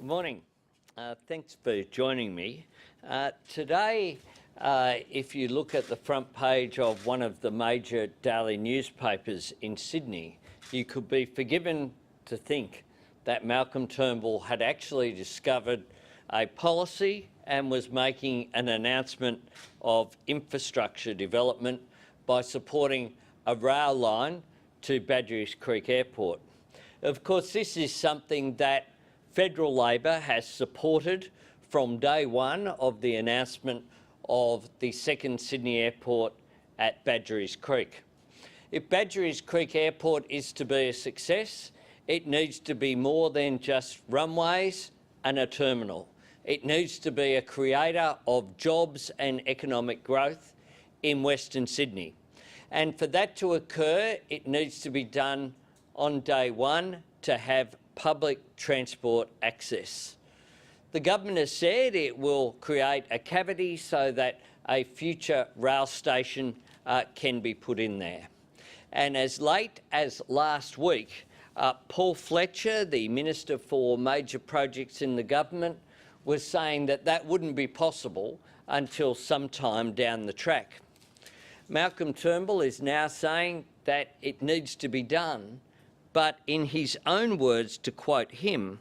Morning. Thanks for joining me. Today, if you look at the front page of one of the major daily newspapers in Sydney, you could be forgiven to think that Malcolm Turnbull had actually discovered a policy and was making an announcement of infrastructure development by supporting a rail line to Badgerys Creek Airport. Of course, this is something that Federal Labor has supported from day one of the announcement of the second Sydney airport at Badgerys Creek. If Badgerys Creek Airport is to be a success, it needs to be more than just runways and a terminal. It needs to be a creator of jobs and economic growth in Western Sydney. And for that to occur, it needs to be done on day one to have public transport access. The government has said it will create a cavity so that a future rail station can be put in there. And as late as last week, Paul Fletcher, the Minister for Major Projects in the government, was saying that that wouldn't be possible until sometime down the track. Malcolm Turnbull is now saying that it needs to be done, but in his own words, to quote him,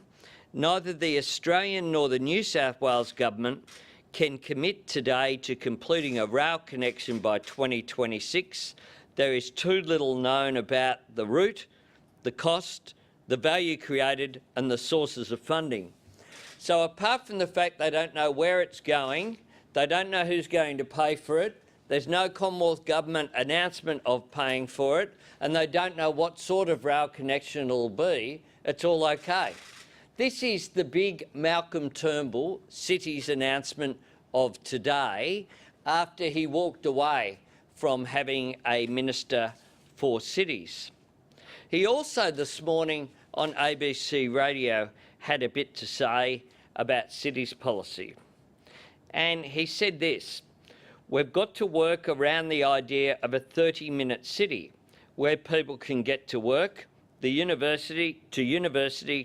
neither the Australian nor the New South Wales government can commit today to completing a rail connection by 2026. There is too little known about the route, the cost, the value created and the sources of funding. So apart from the fact they don't know where it's going, they don't know who's going to pay for it, there's no Commonwealth Government announcement of paying for it, and they don't know what sort of rail connection it'll be, it's all okay. This is the big Malcolm Turnbull City's announcement of today after he walked away from having a Minister for Cities. He also this morning on ABC Radio had a bit to say about cities policy. And he said this: we've got to work around the idea of a 30-minute city where people can get to work, to university,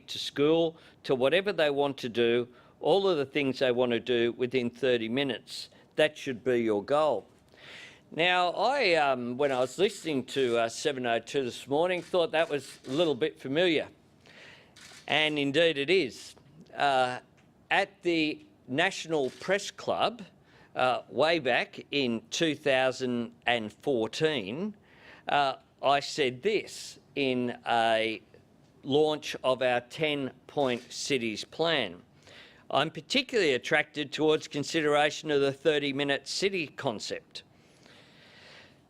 to school, to whatever they want to do, all of the things they want to do within 30 minutes. That should be your goal. Now, when I was listening to 702 this morning, thought that was a little bit familiar. And indeed it is. At the National Press Club, way back in 2014, I said this in a launch of our 10-point cities plan. I'm particularly attracted towards consideration of the 30-minute city concept.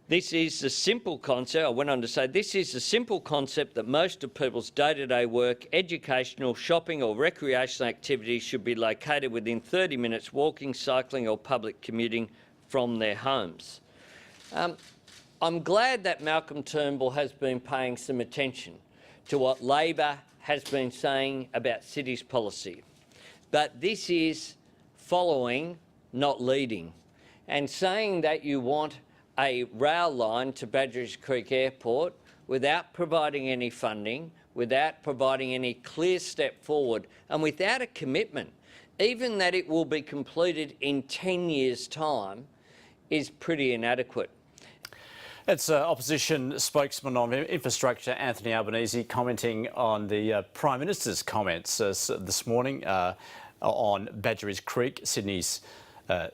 This is the simple concept, I went on to say, this is the simple concept that most of people's day-to-day work, educational, shopping or recreational activities should be located within 30 minutes walking, cycling or public commuting from their homes. I'm glad that Malcolm Turnbull has been paying some attention to what Labor has been saying about cities policy. But this is following, not leading. And saying that you want a rail line to Badgerys Creek Airport without providing any funding, without providing any clear step forward, and without a commitment, even that it will be completed in 10 years' time, is pretty inadequate. That's opposition spokesman on infrastructure, Anthony Albanese, commenting on the Prime Minister's comments this morning on Badgerys Creek, Sydney's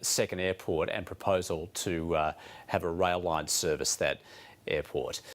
second airport, and proposal to have a rail line service that airport.